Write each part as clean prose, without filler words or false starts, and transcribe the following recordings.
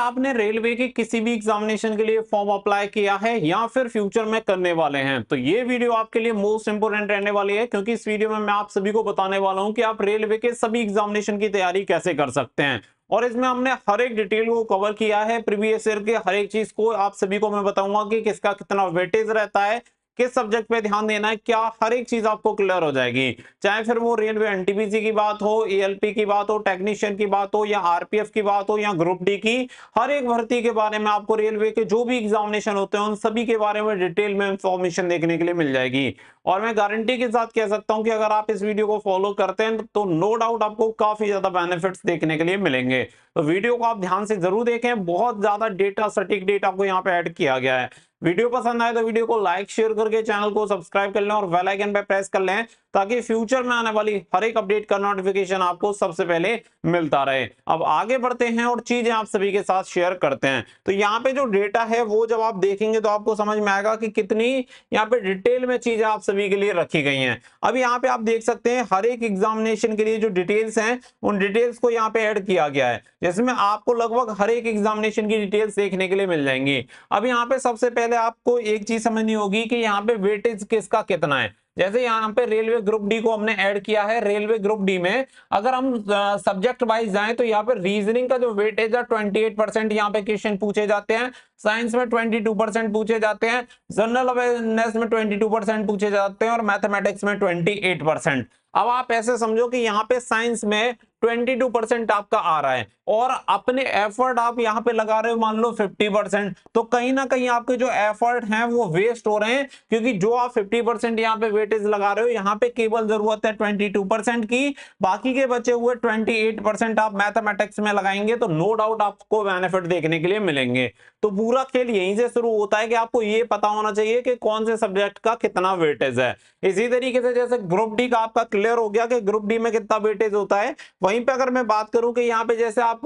आपने रेलवे के किसी भी एग्जामिनेशन के लिए फॉर्म अप्लाई किया है या फिर फ्यूचर में करने वाले हैं, तो ये वीडियो आपके लिए मोस्ट इंपोर्टेंट रहने वाली है, क्योंकि इस वीडियो में मैं आप सभी को बताने वाला हूं कि आप रेलवे के सभी एग्जामिनेशन की तैयारी कैसे कर सकते हैं। और इसमें हमने हर एक डिटेल को कवर किया है, प्रीवियस ईयर के हर एक चीज को आप सभी को मैं बताऊंगा कि किसका कितना वेटेज रहता है, किस सब्जेक्ट पे ध्यान देना है, क्या हर एक चीज आपको क्लियर हो जाएगी। चाहे फिर वो रेलवे एनटीपीसी की बात हो, एएलपी की बात हो, टेक्नीशियन की बात हो, या आरपीएफ की बात हो, या ग्रुप डी की, हर एक भर्ती के बारे में आपको रेलवे के जो भी एग्जामिनेशन होते हैं उन सभी के बारे में डिटेल में इंफॉर्मेशन देखने के लिए मिल जाएगी। और मैं गारंटी के साथ कह सकता हूं कि अगर आप इस वीडियो को फॉलो करते हैं तो नो डाउट आपको काफी ज्यादा बेनिफिट्स देखने के लिए मिलेंगे। तो वीडियो को आप ध्यान से जरूर देखें, बहुत ज्यादा डेटा, सटीक डेटा को यहाँ पे ऐड किया गया है। वीडियो पसंद आए तो वीडियो को लाइक शेयर करके चैनल को सब्सक्राइब कर लें और बेल आइकन पे प्रेस कर लें, ताकि फ्यूचर में आने वाली हर एक अपडेट का नोटिफिकेशन आपको सबसे पहले मिलता रहे। अब आगे बढ़ते हैं और चीजें आप सभी के साथ शेयर करते हैं। तो यहाँ पे जो डेटा है वो जब आप देखेंगे तो आपको समझ में आएगा कि कितनी यहाँ पे डिटेल में चीजें आप सभी के लिए रखी गई हैं। अब यहाँ पे आप देख सकते हैं हर एक एग्जामिनेशन के लिए जो डिटेल्स हैं उन डिटेल्स को यहाँ पे ऐड किया गया है, जिसमें आपको लगभग हर एक एग्जामिनेशन की डिटेल्स देखने के लिए मिल जाएंगी। अब यहाँ पे सबसे पहले आपको एक चीज समझनी होगी कि यहाँ पे वेटेज किसका कितना है। जैसे यहाँ पे रेलवे ग्रुप डी को हमने ऐड किया है। रेलवे ग्रुप डी में अगर हम सब्जेक्ट वाइज जाएं तो यहाँ पे रीजनिंग का जो वेटेज है 28% यहाँ पे क्वेश्चन पूछे जाते हैं, साइंस में 22% पूछे जाते हैं, जनरल अवेयरनेस में 22% पूछे जाते हैं और मैथमेटिक्स में 28%। अब आप ऐसे समझो कि यहाँ पे साइंस में 22% आपका आ रहा है और अपने एफर्ट आप यहाँ पे लगा रहे हो मान लो 50%, तो कहीं ना कहीं आपके जो एफर्ट हैं वो वेस्ट हो रहे हैं, क्योंकि जो आप 50% यहाँ पे वेटेज लगा रहे हो यहाँ पे केवल जरूरत है 22% की, बाकी के बचे हुए 28% आप मैथमेटिक्स में लगाएंगे तो नो डाउट आपको बेनिफिट देखने के लिए मिलेंगे। तो पूरा खेल यहीं से शुरू होता है कि आपको ये पता होना चाहिए कि कौन से सब्जेक्ट का कितना वेटेज है। इसी तरीके से जैसे ग्रुप डी का आपका क्लियर हो गया कि ग्रुप डी में कितना वेटेज होता है, वहीं पे अगर मैं बात करूं कि यहाँ पे जैसे आप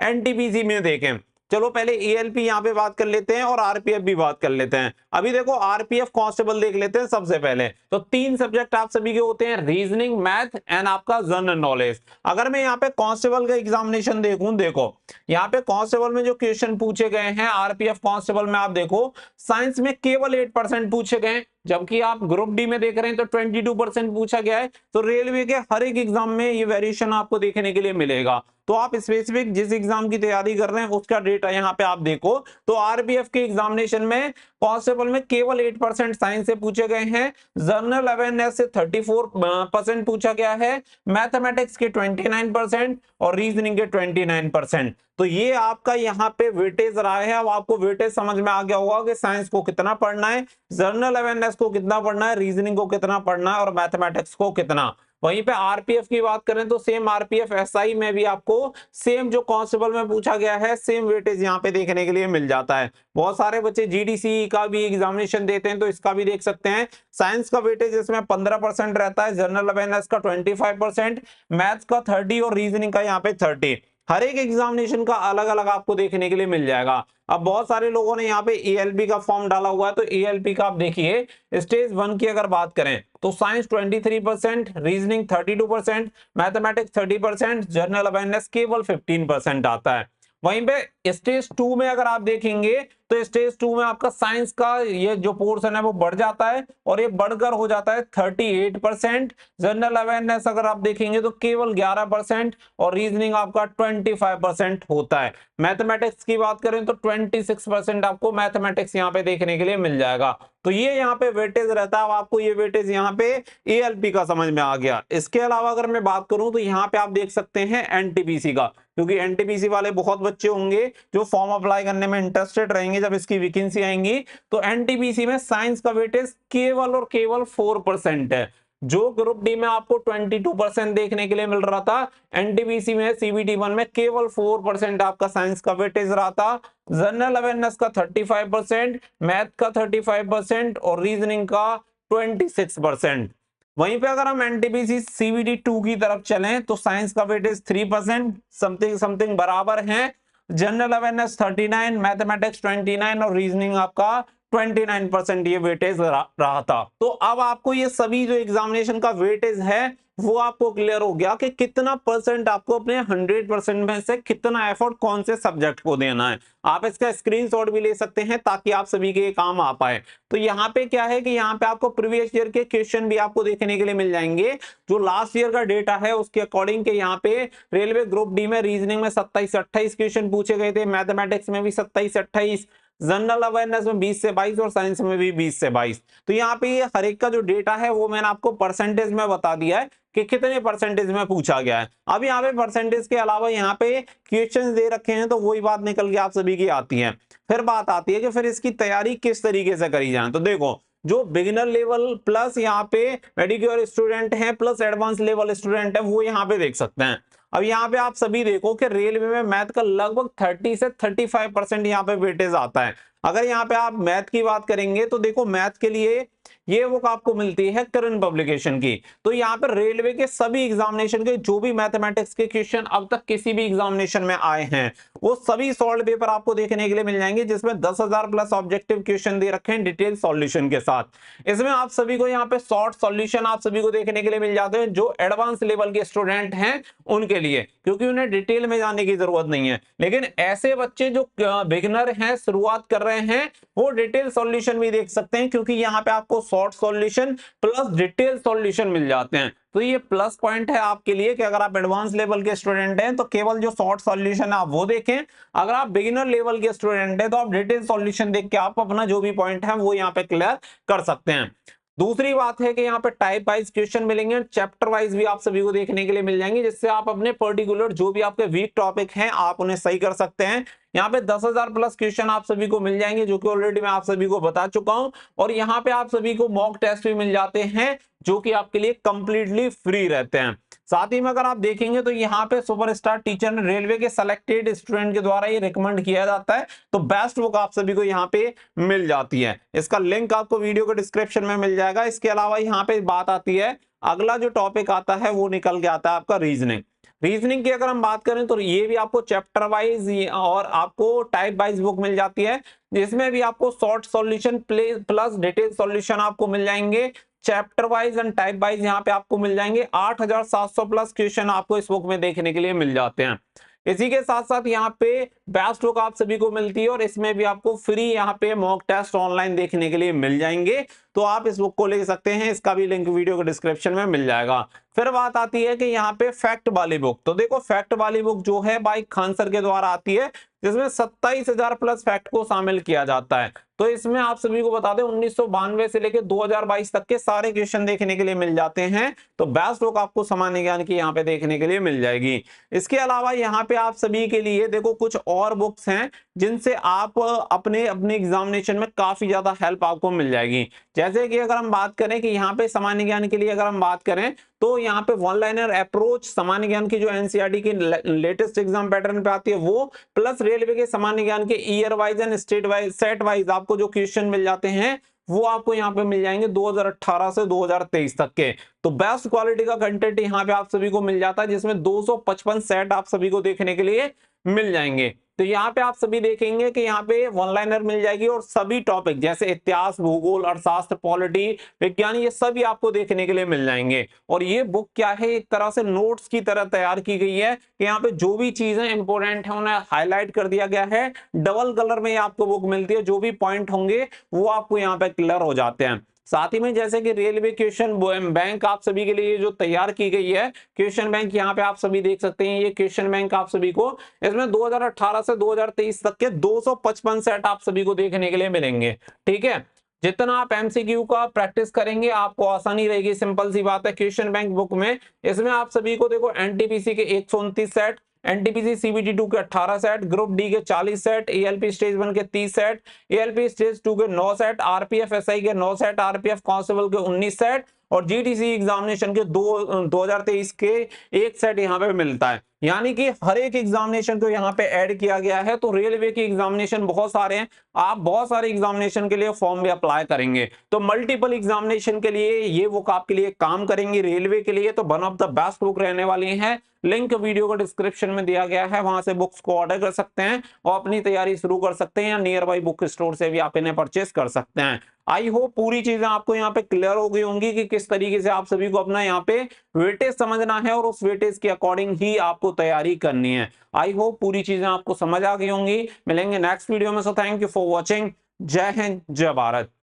एनटीपीसी में देखें, चलो पहले एएलपी यहाँ पे बात कर लेते हैं और आरपीएफ भी बात कर लेते हैं। अभी देखो आरपीएफ कांस्टेबल देख लेते हैं सबसे पहले। तो 3 सब्जेक्ट आप सभी के होते हैं, रीजनिंग, मैथ एंड आपका जनरल नॉलेज। अगर मैं यहाँ पे कांस्टेबल का एग्जामिनेशन देखूं, देखो यहाँ पे कांस्टेबल में जो क्वेश्चन पूछे गए हैं आरपीएफ कांस्टेबल में, आप देखो साइंस में केवल 8% पूछे गए, जबकि आप ग्रुप डी में देख रहे हैं तो 22% पूछा गया है। तो रेलवे के हर एक एग्जाम में ये वेरिएशन आपको देखने के लिए मिलेगा। तो आप स्पेसिफिक जिस एग्जाम की तैयारी कर रहे हैं उसका डेटा यहाँ पे आप देखो, तो आरपीएफ के एग्जामिनेशन में कांस्टेबल में केवल 8% साइंस से पूछे गए हैं, जनरल अवेयरनेस से 34% पूछा गया है, मैथमेटिक्स के 29% और रीजनिंग के 29%। तो ये आपका यहाँ पे वेटेज रहा है। अब आपको वेटेज समझ में आ गया होगा कि साइंस को कितना पढ़ना है, जनरल अवेयरनेस को कितना पढ़ना है, रीजनिंग को कितना पढ़ना है और मैथमेटिक्स को कितना। वहीं पे आरपीएफ की बात करें तो सेम आरपीएफ एसआई में भी आपको सेम जो कांस्टेबल में पूछा गया है सेम वेटेज यहाँ पे देखने के लिए मिल जाता है। बहुत सारे बच्चे जीडीसी का भी एग्जामिनेशन देते हैं तो इसका भी देख सकते हैं। साइंस का वेटेज इसमें 15% रहता है, जनरल अवेयरनेस का 25%, मैथ्स का 30 और रीजनिंग का यहाँ पे 30। हर एक एग्जामिनेशन का अलग अलग आपको देखने के लिए मिल जाएगा। अब बहुत सारे लोगों ने यहाँ पे एएलपी का फॉर्म डाला हुआ है, तो एएलपी का आप देखिए स्टेज 1 की अगर बात करें तो science 23%, reasoning 32%, mathematics 30%, general awareness केवल 15% आता है। वहीं पे स्टेज 2 में अगर आप देखेंगे तो स्टेज 2 में आपका साइंस का ये जो पोर्शन है वो बढ़ जाता है और ये बढ़कर हो जाता है 38%, जनरल अवेयरनेस अगर आप देखेंगे तो केवल 11% और रीजनिंग आपका 25% होता है। मैथमेटिक्स की बात करें तो 26% आपको मैथमेटिक्स यहाँ पे देखने के लिए मिल जाएगा। तो ये यहाँ पे वेटेज रहता है। आपको ये वेटेज यहाँ पे एएलपी का समझ में आ गया। इसके अलावा अगर मैं बात करूं तो यहाँ पे आप देख सकते हैं एनटीपीसी का, क्योंकि एनटीपीसी वाले बहुत बच्चे होंगे जो फॉर्म अप्लाई करने में इंटरेस्टेड रहेंगे जब इसकी वैकेंसी आएंगी। तो एनटीपीसी में साइंस का वेटेज केवल और केवल 4% है, जो ग्रुप डी में आपको 22% देखने के लिए मिल रहा था, एनटीपीसी में सीबीटी 1 में केवल 4% आपका साइंस का वेटेज रहा था। जनरल अवेयरनेस का 35%, मैथ का 35% और रीजनिंग का 26%। वहीं पे अगर हम एनटीपीसी सीबीटी 2 की तरफ चलें तो साइंस का वेटेज 3%, समथिंग समथिंग बराबर है, जनरल अवेयरनेस 39, मैथमेटिक्स 29 और रीजनिंग आपका 29% ये वेटेज रहा था। तो अब आपको ये सभी जो एग्जामिनेशन का वेटेज है वो आपको क्लियर हो गया कि कितना परसेंट आपको अपने 100% में से कितना एफर्ट कौन से सब्जेक्ट को देना है। आप इसका स्क्रीनशॉट भी ले सकते हैं ताकि आप सभी के काम आ पाए। तो यहाँ पे क्या है कि यहाँ पे आपको प्रीवियस ईयर के क्वेश्चन भी आपको देखने के लिए मिल जाएंगे। जो लास्ट ईयर का डेटा है उसके अकॉर्डिंग के यहाँ पे रेलवे ग्रुप डी में रीजनिंग में 27 से 28 क्वेश्चन पूछे गए थे, मैथमेटिक्स में भी 27 से 28, जनरल अवेयरनेस में 20 से 22 और साइंस में भी 20 से 22। तो यहाँ पे ये हर एक का जो डेटा है वो मैंने आपको परसेंटेज में बता दिया है कि कितने परसेंटेज में पूछा गया है। अब यहाँ पे परसेंटेज के अलावा यहाँ पे क्वेश्चंस दे रखे हैं, तो वही बात निकल के आप सभी की आती है। फिर बात आती है कि फिर इसकी तैयारी किस तरीके से करी जाए। तो देखो, जो बिगिनर लेवल प्लस यहाँ पे मेडिक्योर स्टूडेंट हैं प्लस एडवांस लेवल स्टूडेंट है वो यहाँ पे देख सकते हैं। अब यहाँ पे आप सभी देखो कि रेलवे में मैथ का लगभग 30 से 35% यहाँ पे वेटेज आता है। अगर यहाँ पे आप मैथ की बात करेंगे तो देखो, मैथ के लिए ये बुक आपको मिलती है करंट पब्लिकेशन की। तो यहाँ पर रेलवे के सभी एग्जामिनेशन के जो भी मैथमेटिक्स के क्वेश्चन अब तक किसी भी एग्जामिनेशन में आए हैं वो सभी सॉल्व पेपर आपको देखने के लिए मिल जाएंगे, जिसमें 10,000 प्लस ऑब्जेक्टिव क्वेश्चन दे रखे हैं डिटेल सॉल्यूशन के साथ। इसमें आप सभी को यहाँ पे शॉर्ट सॉल्यूशन आप सभी को देखने के लिए मिल जाते हैं जो एडवांस लेवल के स्टूडेंट हैं उनके लिए, क्योंकि उन्हें डिटेल में जाने की जरूरत नहीं है। लेकिन ऐसे बच्चे जो बिगिनर हैं, शुरुआत कर रहे हैं, वो डिटेल सॉल्यूशन भी देख सकते हैं, क्योंकि यहाँ पे आपको short solution plus detail solution मिल जाते हैं। तो ये प्लस पॉइंट है आपके लिए कि अगर आप एडवांस लेवल के स्टूडेंट हैं तो केवल जो शॉर्ट सॉल्यूशन है आप वो देखें। अगर आप बिगिनर लेवल के स्टूडेंट हैं तो आप डिटेल सॉल्यूशन देख के आप अपना जो भी पॉइंट है वो यहाँ पे क्लियर कर सकते हैं। दूसरी बात है कि यहाँ पे टाइप वाइज क्वेश्चन मिलेंगे, चैप्टर वाइज भी आप सभी को देखने के लिए मिल जाएंगे, जिससे आप अपने पर्टिकुलर जो भी आपके वीक टॉपिक हैं आप उन्हें सही कर सकते हैं। यहाँ पे 10,000 प्लस क्वेश्चन आप सभी को मिल जाएंगे, जो कि ऑलरेडी मैं आप सभी को बता चुका हूं। और यहाँ पे आप सभी को मॉक टेस्ट भी मिल जाते हैं जो कि आपके लिए कंप्लीटली फ्री रहते हैं। साथ ही में अगर आप देखेंगे तो यहाँ पे सुपरस्टार टीचर रेलवे के सिलेक्टेड स्टूडेंट के द्वारा ये रिकमेंड किया जाता है, तो बेस्ट बुक आप सभी को यहाँ पे मिल जाती है। इसका लिंक आपको वीडियो के डिस्क्रिप्शन में मिल जाएगा। इसके अलावा यहाँ पे बात आती है, अगला जो टॉपिक आता है वो निकल के आता है आपका रीजनिंग। रीजनिंग की अगर हम बात करें तो ये भी आपको चैप्टर वाइज और आपको टाइप वाइज बुक मिल जाती है, जिसमें भी आपको short solution plus detail solution आपको मिल जाएंगे। Chapter wise and type wise यहाँ पे आपको मिल जाएंगे। 8,700 प्लस क्वेश्चन आपको इस बुक में देखने के लिए मिल जाते हैं। इसी के साथ साथ यहाँ पे बेस्ट बुक आप सभी को मिलती है और इसमें भी आपको फ्री यहाँ पे मॉक टेस्ट ऑनलाइन देखने के लिए मिल जाएंगे, तो आप इस बुक को ले सकते हैं। इसका भी लिंक वीडियो के डिस्क्रिप्शन में मिल जाएगा। फिर बात आती है कि यहाँ पे फैक्ट वाली बुक, तो देखो फैक्ट वाली बुक जो है भाई खान सर के द्वारा आती है, जिसमें 27,000 प्लस फैक्ट को शामिल किया जाता है। तो इसमें आप सभी को बता दें 1992 से लेकर 2022 तक के सारे क्वेश्चन देखने के लिए मिल जाते हैं। तो बेस्ट बुक आपको सामान्य ज्ञान की यहाँ पे देखने के लिए मिल जाएगी। इसके अलावा यहाँ पे आप सभी के लिए देखो कुछ और बुक्स हैं जिनसे आप अपने एग्जामिनेशन में काफी ज्यादा हेल्प आपको मिल जाएगी। जैसे कि अगर हम बात करें कि यहाँ पे सामान्य ज्ञान के लिए अगर हम बात करें तो यहाँ पे वन लाइनर अप्रोच सामान्य ज्ञान की जो एनसीईआरटी की लेटेस्ट एग्जाम पैटर्न पे आती है वो, प्लस रेलवे के सामान्य ज्ञान के year wise and state wise set wise आपको जो क्वेश्चन मिल जाते हैं वो आपको यहाँ पे मिल जाएंगे 2018 से 2023 तक के। तो बेस्ट क्वालिटी का कंटेंट यहाँ पे आप सभी को मिल जाता है, जिसमें 255 सेट आप सभी को देखने के लिए मिल जाएंगे। तो यहाँ पे आप सभी देखेंगे कि यहाँ पे वन लाइनर मिल जाएगी और सभी टॉपिक जैसे इतिहास, भूगोल, अर्थशास्त्र, पॉलिटी, विज्ञान, ये सभी आपको देखने के लिए मिल जाएंगे। और ये बुक क्या है, एक तरह से नोट्स की तरह तैयार की गई है कि यहाँ पे जो भी चीजें इंपॉर्टेंट है उन्हें हाईलाइट कर दिया गया है। डबल कलर में आपको बुक मिलती है, जो भी पॉइंट होंगे वो आपको यहाँ पे क्लियर हो जाते हैं। साथ ही में जैसे कि रेलवे क्वेश्चन बैंक आप सभी के लिए जो तैयार की गई है क्वेश्चन बैंक, यहाँ पे आप सभी देख सकते हैं ये क्वेश्चन बैंक आप सभी को इसमें 2018 से 2023 तक के 255 सेट आप सभी को देखने के लिए मिलेंगे। ठीक है, जितना आप एमसीक्यू का प्रैक्टिस करेंगे आपको आसानी रहेगी। सिंपल सी बात है। क्वेश्चन बैंक बुक में इसमें आप सभी को देखो एनटीपीसी के 129 सेट, एनटीपीसी सीबीटी 2 के 18 सेट, ग्रुप डी के 40 सेट, एएलपी स्टेज 1 के 30 सेट, एएलपी स्टेज 2 के 9 सेट, आरपीएफ एसआई के 9 सेट, आरपीएफ कांस्टेबल के 19 सेट और जीटीसी एग्जामिनेशन के 2023 के 1 सेट यहाँ पे मिलता है। यानी कि हर एक एग्जामिनेशन को यहाँ पे ऐड किया गया है। तो रेलवे के एग्जामिनेशन बहुत सारे हैं, आप बहुत सारे एग्जामिनेशन के लिए फॉर्म भी अप्लाई करेंगे, तो मल्टीपल एग्जामिनेशन के लिए ये बुक आपके लिए काम करेंगी। रेलवे के लिए तो one of the best book रहने वाली है। लिंक वीडियो का डिस्क्रिप्शन में दिया गया है, वहां से बुक्स को ऑर्डर कर सकते हैं और अपनी तैयारी शुरू कर सकते हैं, या नियर बाई बुक स्टोर से भी आप इन्हें परचेस कर सकते हैं। आई होप पूरी चीजें आपको यहाँ पे क्लियर हो गई होंगी कि किस तरीके से आप सभी को अपना यहाँ पे वेटेज समझना है और उस वेटेज के अकॉर्डिंग ही आपको तैयारी करनी है। आई होप पूरी चीजें आपको समझ आ गई होंगी। मिलेंगे नेक्स्ट वीडियो में। So thank you for watching. जय हिंद, जय भारत।